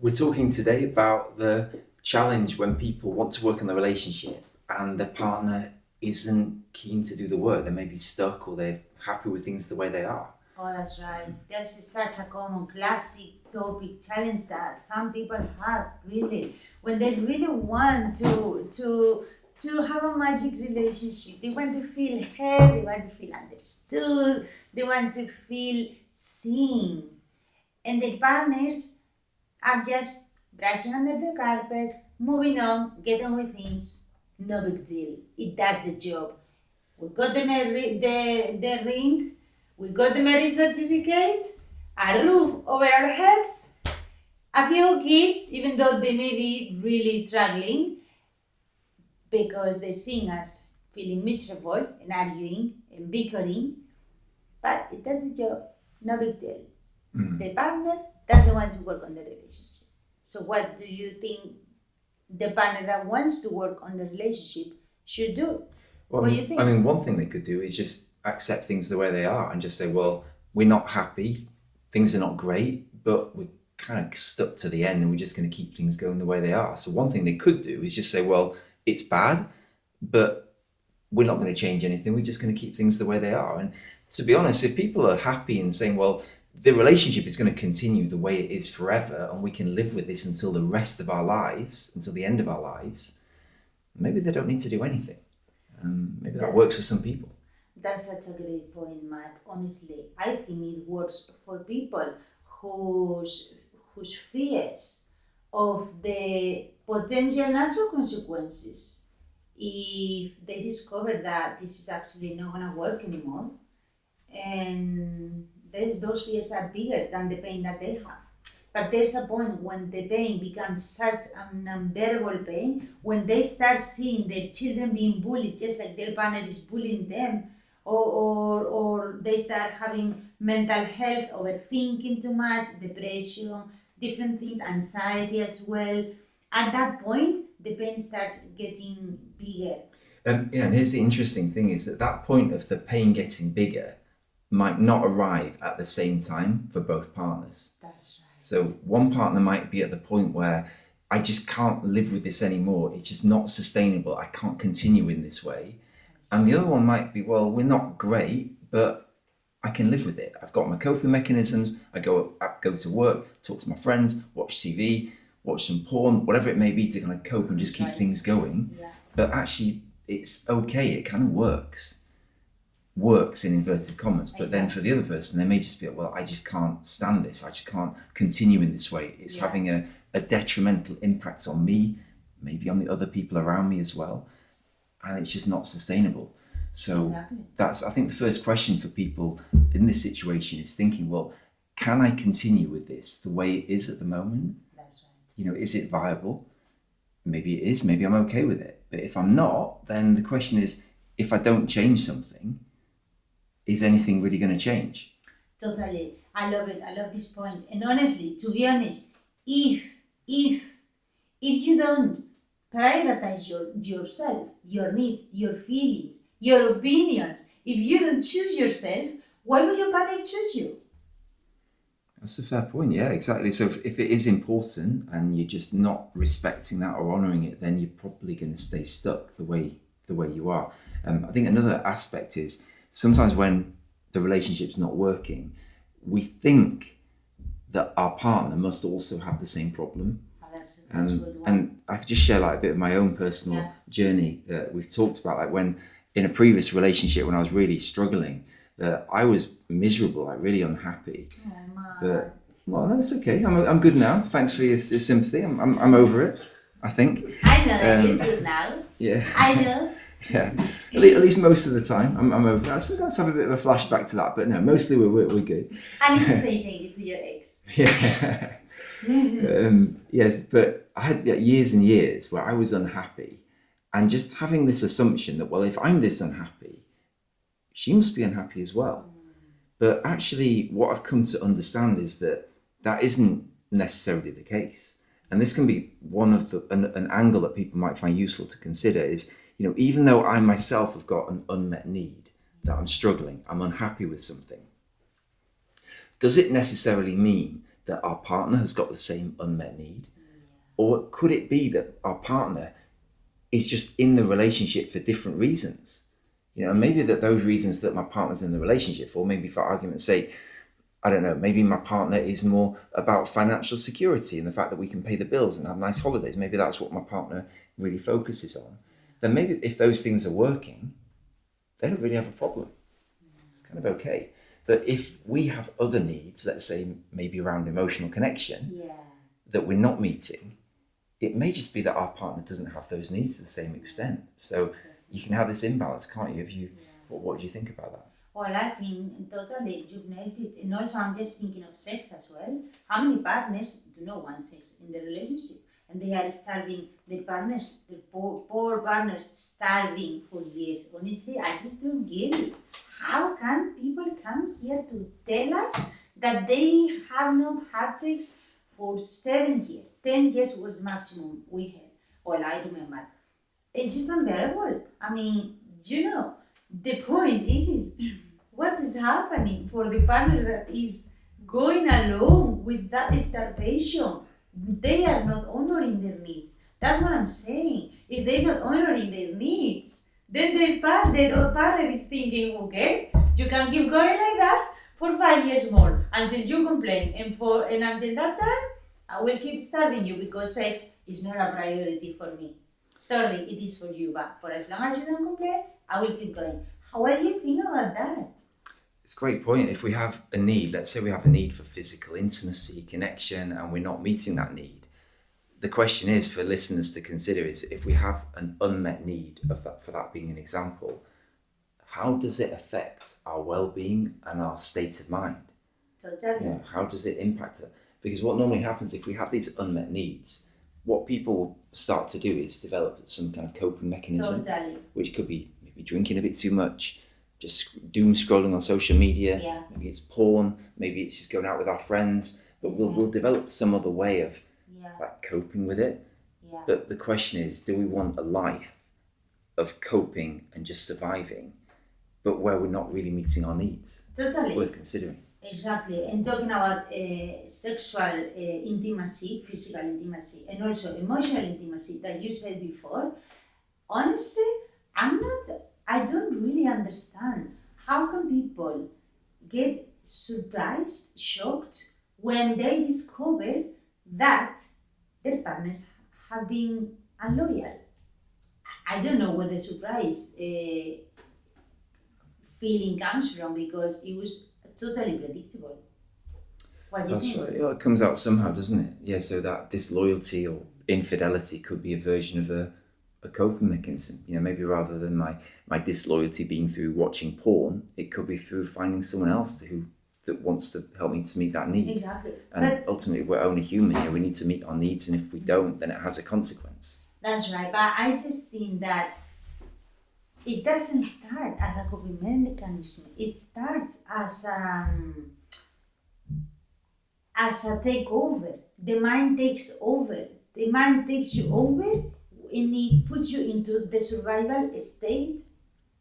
We're talking today about the challenge when people want to work on the relationship and their partner isn't keen to do the work. They may be stuck or they're happy with things the way they are. Oh, that's right. This is such a common classic topic challenge that some people have really when they really want to have a magic relationship. They want to feel heard, they want to feel understood, they want to feel seen. And their partners are just brushing under the carpet, moving on, getting on with things. No big deal. It does the job. We got the ring, we got the marriage certificate, a roof over our heads, a few kids, even though they may be really struggling because they're seeing us feeling miserable and arguing and bickering, but it does the job. No big deal. The partner doesn't want to work on the relationship. So what do you think the partner that wants to work on the relationship should do? Well, What do you think? I mean, one thing they could do is just accept things the way they are and just say, well, we're not happy, things are not great, but we're kind of stuck to the end and we're just going to keep things going the way they are. So one thing they could do is just say, well, it's bad, but we're not going to change anything. We're just going to keep things the way they are. And to be honest, if people are happy and saying, well, the relationship is going to continue the way it is forever and we can live with this until the rest of our lives, until the end of our lives, maybe they don't need to do anything. Maybe that works for some people. That's such a great point, Matt. Honestly, I think it works for people whose fears of the potential natural consequences if they discover that this is actually not gonna work anymore, and those fears are bigger than the pain that they have. But there's a point when the pain becomes such an unbearable pain, when they start seeing their children being bullied just like their partner is bullying them, or they start having mental health, overthinking too much, depression, different things, anxiety as well. At that point, the pain starts getting bigger. Yeah, and here's the interesting thing is that that point of the pain getting bigger might not arrive at the same time for both partners. That's right. So one partner might be at the point where I just can't live with this anymore. It's just not sustainable. I can't continue in this way. And the other one might be, well, we're not great, but I can live with it. I've got my coping mechanisms. I go to work, talk to my friends, watch TV, watch some porn, whatever it may be to kind of cope and just keep things going. Yeah. But actually, it's okay. It kind of works in inverted commas. But then for the other person, they may just be like, well, I just can't stand this. I just can't continue in this way. It's having a detrimental impact on me, maybe on the other people around me as well. And it's just not sustainable. So that's, I think the first question for people in this situation is thinking, well, can I continue with this the way it is at the moment? That's right. You know, is it viable? Maybe it is, maybe I'm okay with it. But if I'm not, then the question is, if I don't change something, is anything really going to change? Totally. I love it. I love this point. And honestly, to be honest, if you don't prioritize yourself, your needs, your feelings, your opinions, if you don't choose yourself, why would your partner choose you? That's a fair point. Yeah, exactly. So if it is important and you're just not respecting that or honouring it, then you're probably going to stay stuck the way you are. I think another aspect is sometimes when the relationship's not working, we think that our partner must also have the same problem. That's a good one. And I could just share like a bit of my own personal journey that we've talked about, like when in a previous relationship when I was really struggling, that I was miserable, like really unhappy. Oh, man. But well, no, it's okay. I'm good now. Thanks for your sympathy. I'm over it, I think. I know that you're good now. Yeah. I know. Yeah. At least most of the time, I'm over it. I sometimes have a bit of a flashback to that, but no, mostly we're good. I need to say thank you to your ex. Yeah. Yes, but I had years and years where I was unhappy, and just having this assumption that, well, if I'm this unhappy, she must be unhappy as well. But actually, what I've come to understand is that that isn't necessarily the case. And this can be one of an angle that people might find useful to consider is, you know, even though I myself have got an unmet need, that I'm struggling, I'm unhappy with something, does it necessarily mean that our partner has got the same unmet need? Or could it be that our partner is just in the relationship for different reasons? You know, maybe that those reasons that my partner's in the relationship for, maybe for argument's sake, I don't know, maybe my partner is more about financial security and the fact that we can pay the bills and have nice holidays. Maybe that's what my partner really focuses on. Then maybe if those things are working, they don't really have a problem. It's kind of okay. But if we have other needs, let's say maybe around emotional connection, that we're not meeting, it may just be that our partner doesn't have those needs to the same extent. So you can have this imbalance, can't you? What do you think about that? Well, I think totally you've nailed it. And also, I'm just thinking of sex as well. How many partners do not want sex in the relationship? And they are starving their partners, their poor partners, starving for years. Honestly, I just don't get it. How can people come here to tell us that they have not had sex for 7 years? 10 years was the maximum we had. Well, I remember. It's just unbearable. I mean, the point is, what is happening for the partner that is going along with that starvation? They are not honoring their needs. That's what I'm saying. If they're not honoring their needs, then their partner is thinking, okay, you can keep going like that for 5 years more until you complain, and until that time, I will keep starving you because sex is not a priority for me. Sorry, it is for you, but for as long as you don't complain, I will keep going. What do you think about that? It's a great point. If we have a need, let's say we have a need for physical intimacy, connection, and we're not meeting that need, the question is for listeners to consider is if we have an unmet need for that being an example, how does it affect our well-being and our state of mind? Totally. Yeah, how does it impact it? Because what normally happens if we have these unmet needs, what people start to do is develop some kind of coping mechanism, which could be maybe drinking a bit too much, just doom scrolling on social media, maybe it's porn, maybe it's just going out with our friends, but we'll develop some other way of like coping with it. But the question is, do we want a life of coping and just surviving, but where we're not really meeting our needs? Totally. It's worth considering. Exactly. And talking about sexual intimacy, physical intimacy, and also emotional intimacy that you said before, honestly, I don't really understand how can people get surprised, shocked when they discover that their partners have been unloyal. I don't know where the surprise feeling comes from because it was totally predictable. What do you think? That's right. Yeah, it comes out somehow, doesn't it? Yeah, so that disloyalty or infidelity could be a version of a coping mechanism. You know, maybe rather than my disloyalty being through watching porn, it could be through finding someone else that wants to help me to meet that need. Exactly. And ultimately, we're only human here. We need to meet our needs, and if we don't, then it has a consequence. That's right. But I just think that it doesn't start as a coping mechanism. It starts as a takeover. The mind takes over. The mind takes you over, and it puts you into the survival state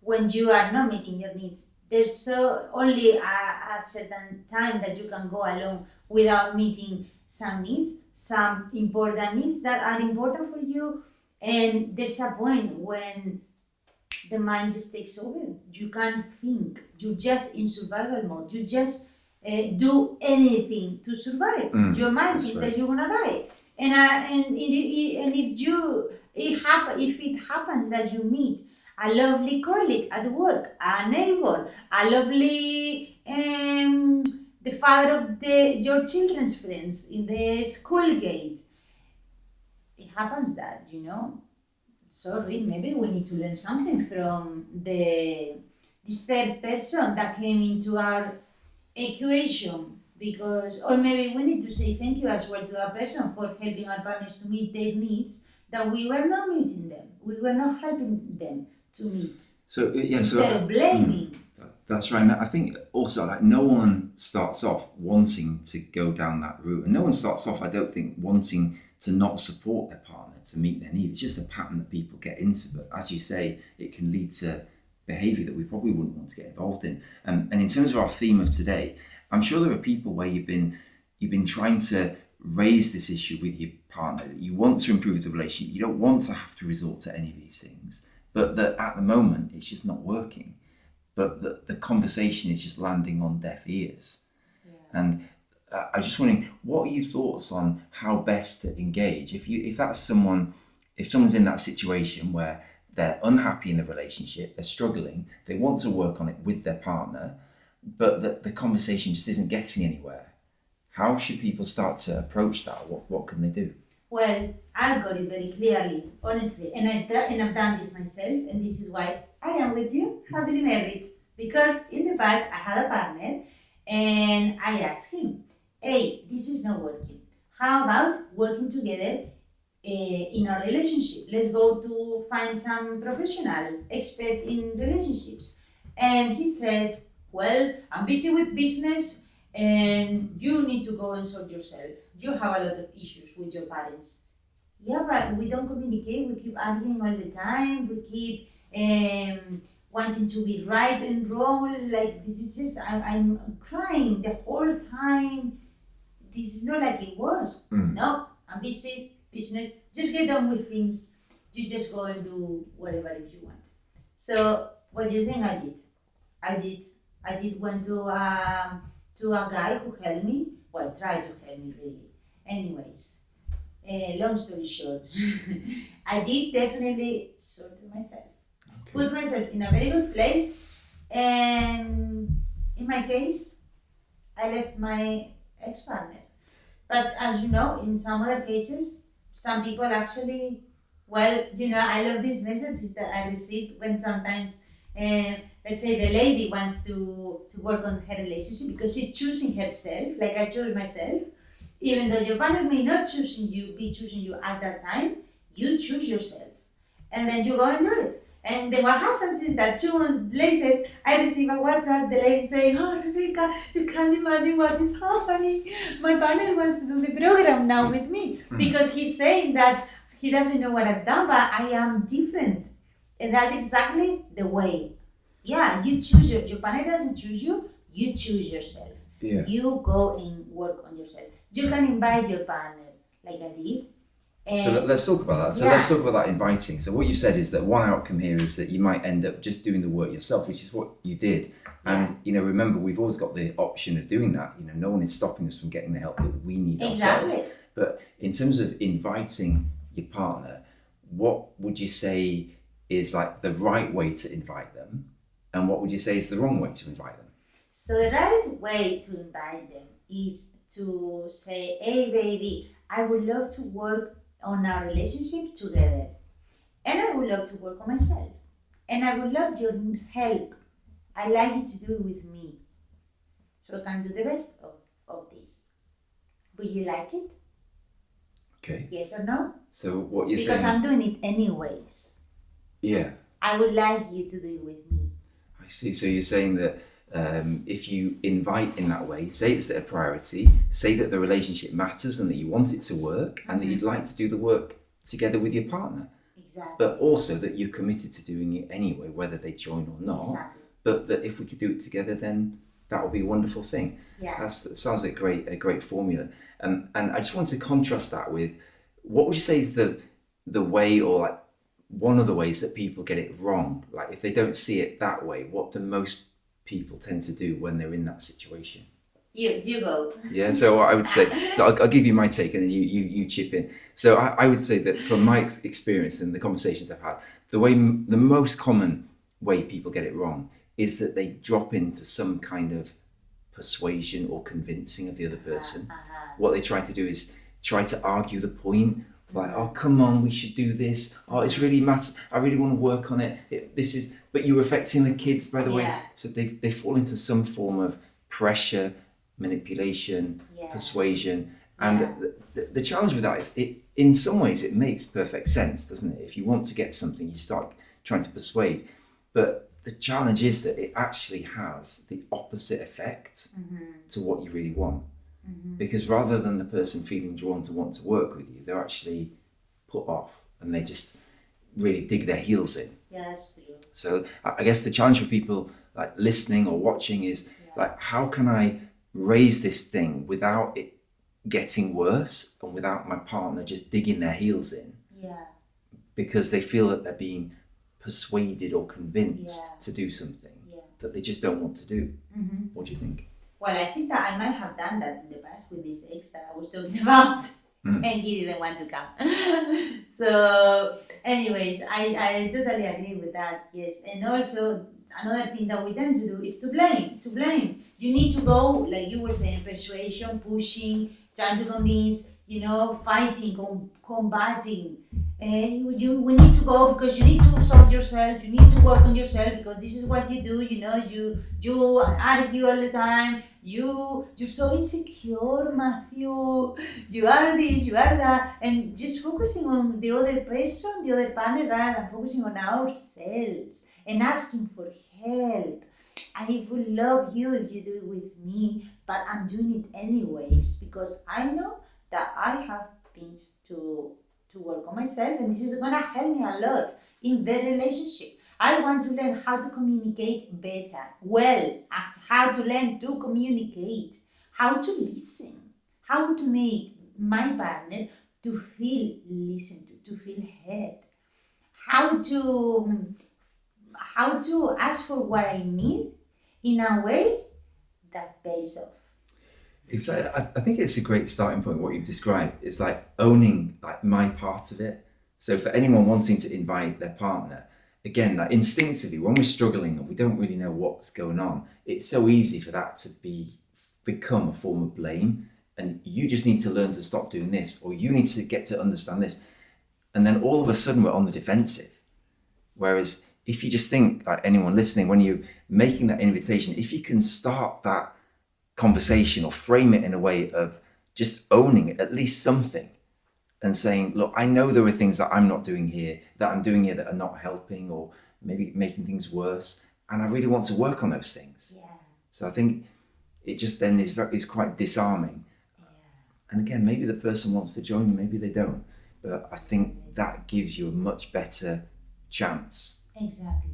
when you are not meeting your needs. There's only a certain time that you can go along without meeting some needs, some important needs that are important for you, and there's a point when the mind just takes over. You can't think. You're just in survival mode. You just do anything to survive. Your mind thinks that you're gonna die, and if it happens that you meet a lovely colleague at work, a neighbor, a lovely the father of your children's friends in the school gate, it happens that sorry, maybe we need to learn something from this third person that came into our equation, or maybe we need to say thank you as well to that person for helping our partners to meet their needs that we were not meeting them. We were not helping them to meet. Instead of blaming. That's right. And I think also no one starts off wanting to go down that route, and no one starts off, I don't think, wanting to not support their partner to meet their needs. It's just a pattern that people get into, but as you say, it can lead to behaviour that we probably wouldn't want to get involved in. And in terms of our theme of today, I'm sure there are people where you've been you've been trying to raise this issue with your partner, that you want to improve the relationship, you don't want to have to resort to any of these things, but that at the moment it's just not working, but the conversation is just landing on deaf ears. And I was just wondering, what are your thoughts on how best to engage? If someone's in that situation where they're unhappy in the relationship, they're struggling, they want to work on it with their partner, but the conversation just isn't getting anywhere. How should people start to approach that? What can they do? Well, I've got it very clearly, honestly, and I've done this myself, and this is why I am with you, happily married. Because in the past, I had a partner, and I asked him, hey, this is not working. How about working together in our relationship? Let's go to find some professional expert in relationships. And he said, well, I'm busy with business and you need to go and sort yourself. You have a lot of issues with your parents. Yeah, but we don't communicate. We keep arguing all the time. We keep wanting to be right and wrong. Like, this is just, I'm crying the whole time. This is not like it was. No, I'm busy, business. Just get on with things. You just go and do whatever if you want. So, what do you think I did? I did went to a guy who helped me. Well, tried to help me really. Anyways, long story short, I did definitely sort myself. Okay. Put myself in a very good place, and in my case, I left my ex-partner. But as you know, in some other cases, some people actually, well, I love these messages that I receive when sometimes, let's say the lady wants to work on her relationship because she's choosing herself, like I chose myself. Even though your partner may not be choosing you at that time, you choose yourself. And then you go and do it. And then what happens is that 2 months later, I receive a WhatsApp, the lady saying, oh, Rebecca, you can't imagine what is happening. My partner wants to do the program now with me. Because he's saying that he doesn't know what I've done, but I am different. And that's exactly the way. Yeah, you choose your partner doesn't choose you, you choose yourself. Yeah. You go and work on yourself. You can invite your partner, like I did. So let's talk about that. So let's talk about that inviting. So what you said is that one outcome here is that you might end up just doing the work yourself, which is what you did. And, remember, we've always got the option of doing that. No one is stopping us from getting the help that we need ourselves. But in terms of inviting your partner, what would you say is like the right way to invite them? And what would you say is the wrong way to invite them? So the right way to invite them is to say, hey, baby, I would love to work on our relationship together. And I would love to work on myself. And I would love your help. I like you to do it with me. So I can do the best of this. Would you like it? Okay. Yes or no? So what you're saying... Because I'm doing it anyways. Yeah. I would like you to do it with me. I see. So you're saying that if you invite in that way, say it's a priority, say that the relationship matters and that you want it to work and that you'd like to do the work together with your partner. Exactly. But also that you're committed to doing it anyway, whether they join or not. Exactly. But that if we could do it together, then that would be a wonderful thing. Yeah. That sounds like a great formula. And I just want to contrast that with, what would you say is the way, or like one of the ways that people get it wrong? Like if they don't see it that way, what do most people tend to do when they're in that situation? You go. Yeah, so I would say, so I'll give you my take and then you chip in. So I would say that from my experience and the conversations I've had, the most common way people get it wrong is that they drop into some kind of persuasion or convincing of the other person. What they try to do is try to argue the point, like, oh, come on, we should do this. Oh, it's really matter. I really want to work on it. But you're affecting the kids, by the way. So they fall into some form of pressure, manipulation, persuasion. And the challenge with that is, in some ways, it makes perfect sense, doesn't it? If you want to get something, you start trying to persuade. But the challenge is that it actually has the opposite effect to what you really want. Because rather than the person feeling drawn to want to work with you, they're actually put off and they just really dig their heels in. Yeah, that's true. So I guess the challenge for people like listening or watching is like, how can I raise this thing without it getting worse and without my partner just digging their heels in Yeah. because they feel that they're being persuaded or convinced Yeah. to do something Yeah. that they just don't want to do. Mm-hmm. What do you think? Well, I think that I might have done that in the past with this ex that I was talking about, and he didn't want to come. So, anyways, I totally agree with that. Yes, and also another thing that we tend to do is to blame. To blame. You need to go, like you were saying, persuasion, pushing, trying to convince. Fighting, combating. We need to go because you need to solve yourself. You need to work on yourself because this is what you do. You argue all the time. You're so insecure, Matthew. You are this, you are that, and just focusing on the other person, the other partner, rather than focusing on ourselves and asking for help. I would love you if you do it with me, but I'm doing it anyways because I know that I have things to work on myself, and this is gonna help me a lot in the relationship. I want to learn how to communicate better, how to learn to communicate, how to listen, how to make my partner to feel listened to feel heard, how to ask for what I need in a way that pays off. I think it's a great starting point. What you've described is like owning like my part of it. So for anyone wanting to invite their partner, again, like instinctively, when we're struggling and we don't really know what's going on, it's so easy for that to become a form of blame. And you just need to learn to stop doing this, or you need to get to understand this. And then all of a sudden we're on the defensive. Whereas if you just think, like anyone listening, when you're making that invitation, if you can start that conversation or frame it in a way of just owning it, at least something, and saying, look, I know there are things that I'm doing here that are not helping or maybe making things worse, and I really want to work on those things. Yeah. So I think it just then is quite disarming. Yeah. And again, maybe the person wants to join, maybe they don't, but I think that gives you a much better chance. Exactly.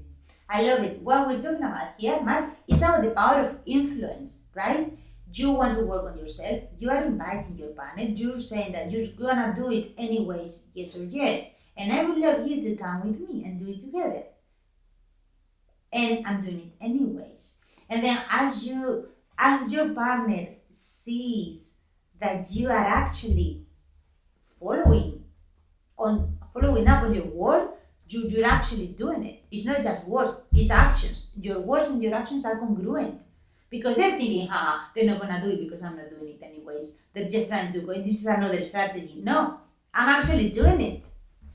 I love it. What we're talking about here, Matt, is about the power of influence, right? You want to work on yourself. You are inviting your partner. You're saying that you're gonna do it anyways, yes or yes. And I would love you to come with me and do it together. And I'm doing it anyways. And then as your partner sees that you are actually following up on your word, you're actually doing it. It's not just words, it's actions. Your words and your actions are congruent. Because they're thinking, they're not gonna do it because I'm not doing it anyways. They're just trying to go, this is another strategy. No, I'm actually doing it.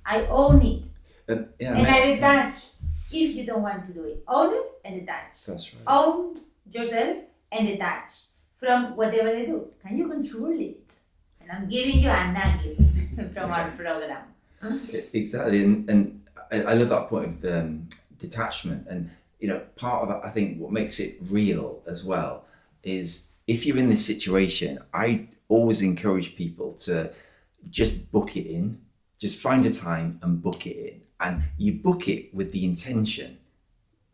I own it. And I detach. If you don't want to do it, own it and detach. That's right. Own yourself and detach from whatever they do. Can you control it? And I'm giving you a nugget from our program. Exactly, and I love that point of detachment. And part of it, I think what makes it real as well is if you're in this situation, I always encourage people to just book it in, just find a time and book it in. And you book it with the intention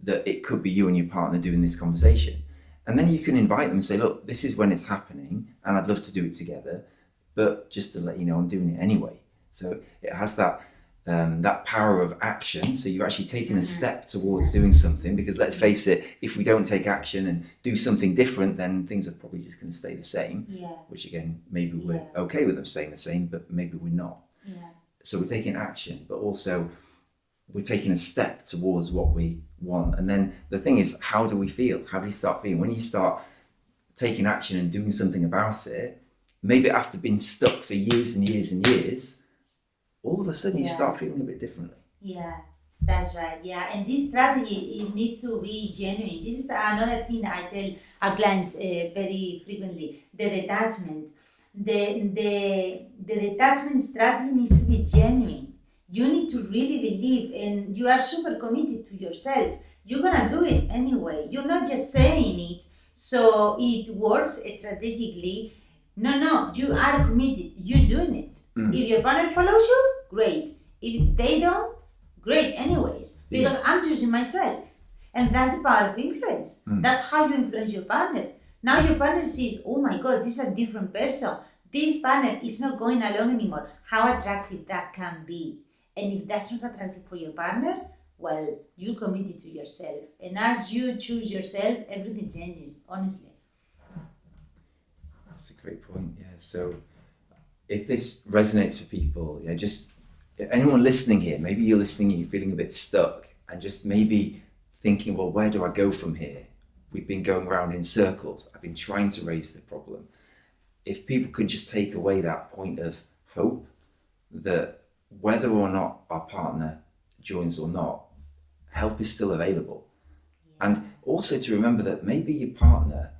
that it could be you and your partner doing this conversation. And then you can invite them and say, look, this is when it's happening and I'd love to do it together, but just to let you know, I'm doing it anyway. So it has that power of action. So you're actually taking a step towards doing something, because let's face it, if we don't take action and do something different, then things are probably just going to stay the same. Yeah. Which again, maybe we're okay with them staying the same, but maybe we're not. Yeah. So we're taking action, but also we're taking a step towards what we want. And then the thing is, how do we feel? How do you start feeling? When you start taking action and doing something about it, maybe after being stuck for years and years and years, all of a sudden you start feeling a bit differently. Yeah, that's right. Yeah, and this strategy, it needs to be genuine. This is another thing that I tell our clients very frequently. The detachment. The detachment strategy needs to be genuine. You need to really believe, and you are super committed to yourself. You're gonna do it anyway. You're not just saying it so it works strategically. No, you are committed. You're doing it. If your partner follows you, great. If they don't, great anyways. Because I'm choosing myself. And that's the power of influence. That's how you influence your partner. Now your partner sees, oh my God, this is a different person. this partner is not going along anymore. How attractive that can be. And if that's not attractive for your partner, well, you committed to yourself. And as you choose yourself, everything changes, honestly. That's a great point. Yeah. So if this resonates for people, just anyone listening here, maybe you're listening and you're feeling a bit stuck and just maybe thinking, well, where do I go from here? We've been going around in circles. I've been trying to raise the problem. If people could just take away that point of hope, that whether or not our partner joins or not, help is still available. And also to remember that maybe your partner,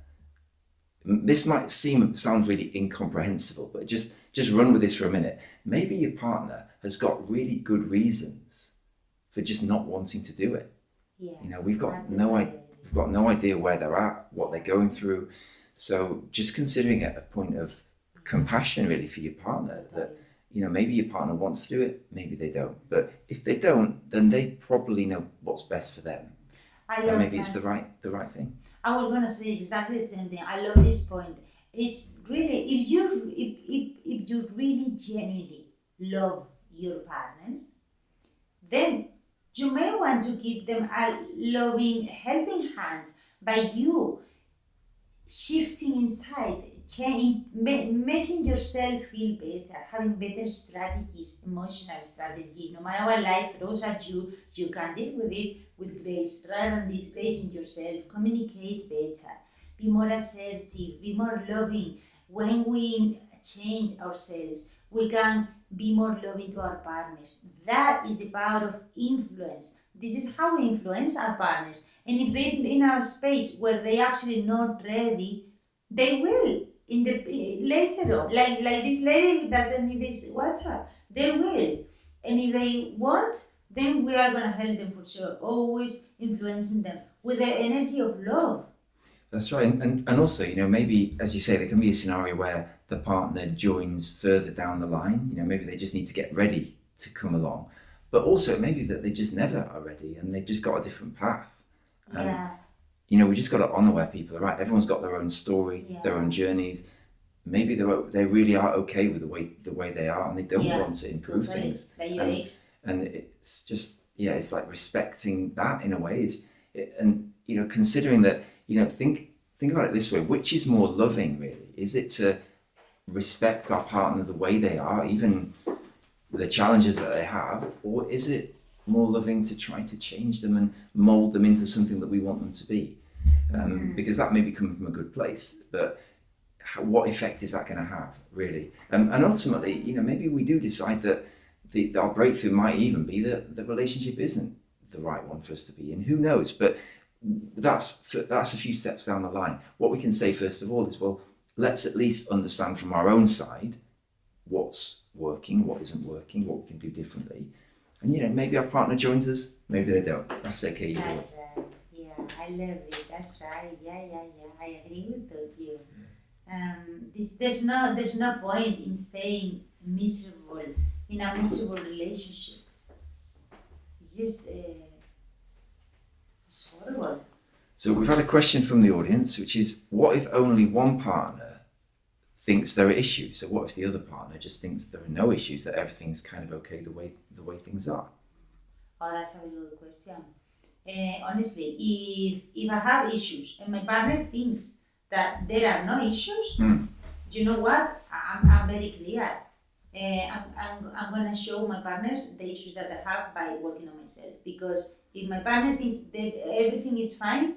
this might sound really incomprehensible, but just run with this for a minute. Maybe your partner has got really good reasons for just not wanting to do it. Yeah. We've got no idea where they're at, what they're going through. So just considering it a point of compassion really for your partner, that maybe your partner wants to do it, maybe they don't. But if they don't, then they probably know what's best for them. And maybe it's the right thing. I was gonna say exactly the same thing. I love this point. It's really, if you really genuinely love your partner, then you may want to give them a loving, helping hand by you shifting inside, making yourself feel better, having better strategies, emotional strategies. No matter what life throws at you, you can deal with it with grace rather than disgracing yourself. Communicate better, be more assertive, be more loving. When we change ourselves, we can be more loving to our partners. That is the power of influence. This is how we influence our partners. And if they're in a space where they actually not ready, they will in the later on. Like this lady doesn't need this WhatsApp. They will. And if they want, then we are gonna help them for sure. Always influencing them with the energy of love. That's right. And also, maybe, as you say, there can be a scenario where the partner joins further down the line. Maybe they just need to get ready to come along. But also, maybe that they just never are ready and they've just got a different path. And, we just got to honour where people are at. Everyone's got their own story, their own journeys. Maybe they really are okay with the way they are and they don't want to improve things. And it's just, it's like respecting that in a way. And considering that, think about it this way, which is more loving really? Is it to respect our partner the way they are, even the challenges that they have, or is it more loving to try to change them and mold them into something that we want them to be? Because that may be coming from a good place, but what effect is that going to have really? And ultimately, maybe we do decide that our breakthrough might even be that the relationship isn't the right one for us to be in. Who knows? But that's a few steps down the line. What we can say first of all is, well, let's at least understand from our own side what's working, what isn't working, what we can do differently. And maybe our partner joins us, maybe they don't. That's okay. That's right. Yeah, I love it. That's right. Yeah. I agree with you. There's no point in staying miserable in a miserable relationship. It's just it's horrible. So we've had a question from the audience, which is, what if only one partner thinks there are issues? So what if the other partner just thinks there are no issues, that everything's kind of okay the way things are? Oh, that's a very good question. Honestly, if I have issues and my partner thinks that there are no issues, you know what? I'm very clear. I'm gonna show my partners the issues that I have by working on myself. Because if my partner thinks that everything is fine,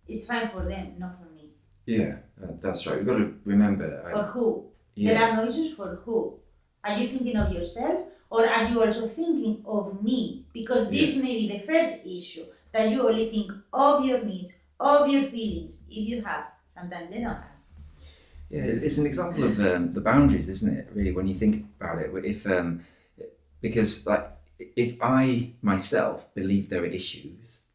it's fine for them, not for me. Yeah, that's right. We've got to remember. For who? Yeah. There are no issues for who? Are you thinking of yourself, or are you also thinking of me? Because this may be the first issue, that you only think of your needs, of your feelings, if you have. Sometimes they don't have. Yeah, it's an example of the boundaries, isn't it? Really, when you think about it, because if I myself believe there are issues,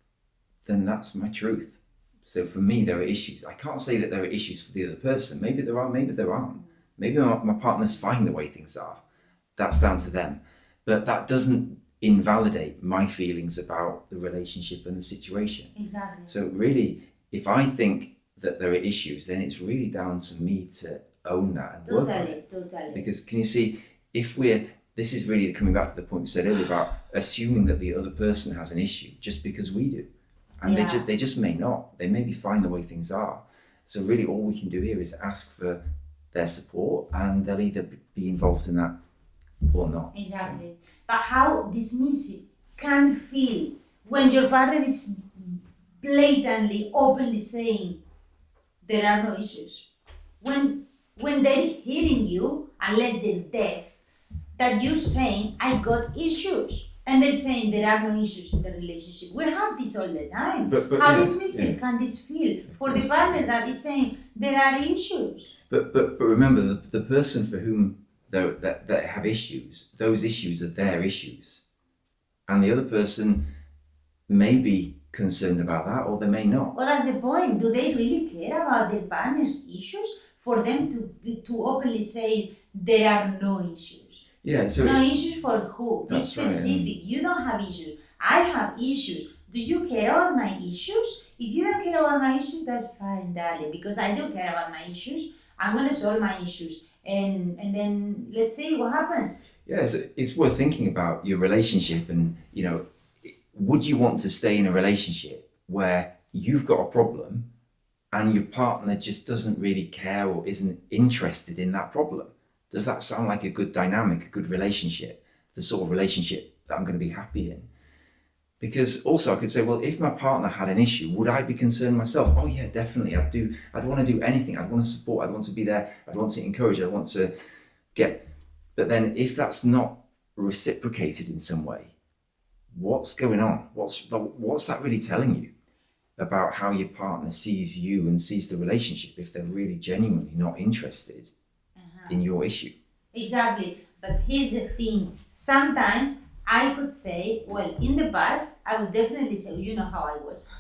then that's my truth. So for me, there are issues. I can't say that there are issues for the other person. Maybe there are, maybe there aren't. Maybe my partner's fine the way things are. That's down to them. But that doesn't invalidate my feelings about the relationship and the situation. Exactly. So really, if I think that there are issues, then it's really down to me to own that and work on it. Totally. Because can you see, this is really coming back to the point we said earlier about assuming that the other person has an issue just because we do. And they just may not. They maybe find the way things are. So really all we can do here is ask for their support, and they'll either be involved in that or not. Exactly. So. But how dismissive can feel when your partner is blatantly, openly saying there are no issues. When they're hitting you, unless they're deaf, that you're saying, I got issues. And they're saying there are no issues in the relationship. We have this all the time. But how dismissive can this feel for the partner that is saying there are issues? But remember, the person for whom that have issues, those issues are their issues. And the other person may be concerned about that, or they may not. Well, that's the point. Do they really care about their partner's issues? For them to openly say there are no issues. Yeah. So no issues for who? Be specific. Right. You don't have issues. I have issues. Do you care about my issues? If you don't care about my issues, that's fine, darling. Because I do care about my issues. I'm gonna solve my issues, and then let's see what happens. Yeah, so it's worth thinking about your relationship, and would you want to stay in a relationship where you've got a problem and your partner just doesn't really care or isn't interested in that problem? Does that sound like a good dynamic, a good relationship, the sort of relationship that I'm going to be happy in? Because also I could say, well, if my partner had an issue, would I be concerned myself? Oh yeah, definitely. I'd want to do anything. I'd want to support. I'd want to be there. I'd want to encourage. I'd want to get. But then if that's not reciprocated in some way, what's going on? What's that really telling you about how your partner sees you and sees the relationship if they're really genuinely not interested in your issue? Exactly. But here's the thing. Sometimes I could say, well, in the past, I would definitely say, you know how I was.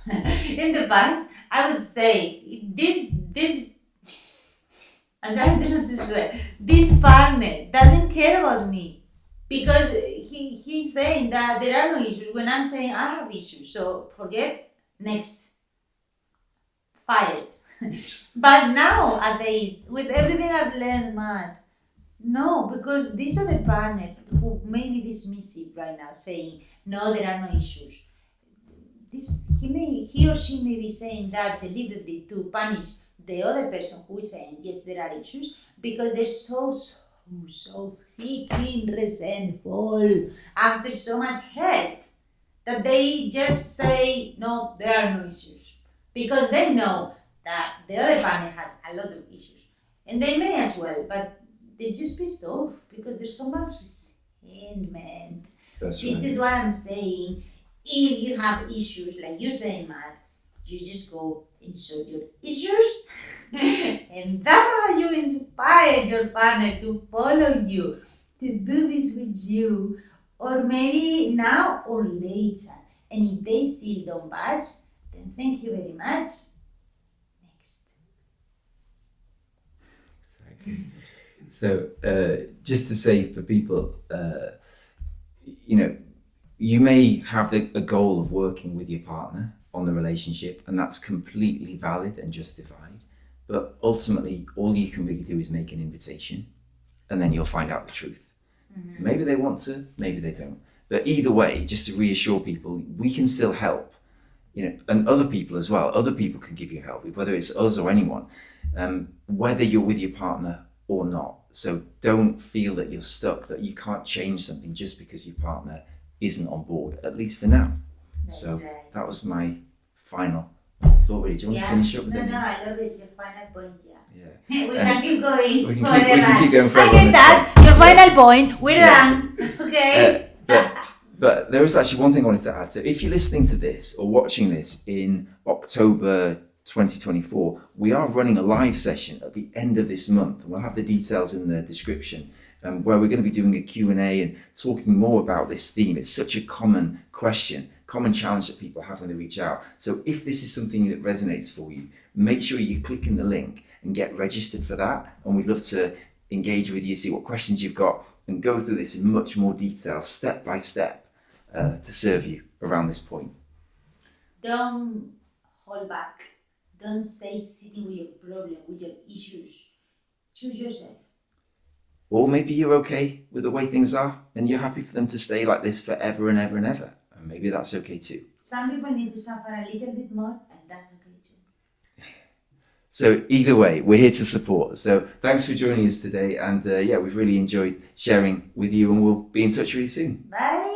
In the past, I would say, this, I'm trying to not to swear, this partner doesn't care about me. Because he's saying that there are no issues when I'm saying I have issues. So forget, next, fired. But nowadays, with everything I've learned, Matt, no, because this other partner who may be dismissive right now, saying no, there are no issues. He or she may be saying that deliberately to punish the other person who is saying yes, there are issues, because they're so freaking resentful after so much hate that they just say no, there are no issues, because they know that the other partner has a lot of issues, and they may as well, but they're just pissed off because there's so much resentment. This is what I'm saying. If you have issues, like you're saying, Matt, you just go and solve your issues. And that's how you inspire your partner to follow you, to do this with you, or maybe now or later. And if they still don't budge, then thank you very much. Next. Exactly. So just to say for people, you may have a goal of working with your partner on the relationship, and that's completely valid and justified. But ultimately, all you can really do is make an invitation, and then you'll find out the truth. Mm-hmm. Maybe they want to, maybe they don't. But either way, just to reassure people, we can still help, and other people as well. Other people can give you help, whether it's us or anyone, whether you're with your partner or not. So don't feel that you're stuck, that you can't change something just because your partner isn't on board, at least for now. That's so right. That was my final thought. Really, do you want to finish up with anything? anything? No, I love it. Your final point, Yeah. We can keep going. We can keep going forever. I get that. Your final point. We're done. Okay. But there was actually one thing I wanted to add. So if you're listening to this or watching this in October 2024, we are running a live session at the end of this month. We'll have the details in the description, where we're going to be doing a Q&A and talking more about this theme. It's such a common question, common challenge that people have when they reach out. So if this is something that resonates for you, make sure you click in the link and get registered for that. And we'd love to engage with you, see what questions you've got, and go through this in much more detail, step by step, to serve you around this point. Don't hold back. Don't stay sitting with your problem, with your issues. Choose yourself. Or maybe you're okay with the way things are and you're happy for them to stay like this forever and ever and ever. And maybe that's okay too. Some people need to suffer a little bit more, and that's okay too. So either way, we're here to support. So thanks for joining us today. And yeah, we've really enjoyed sharing with you, and we'll be in touch really soon. Bye.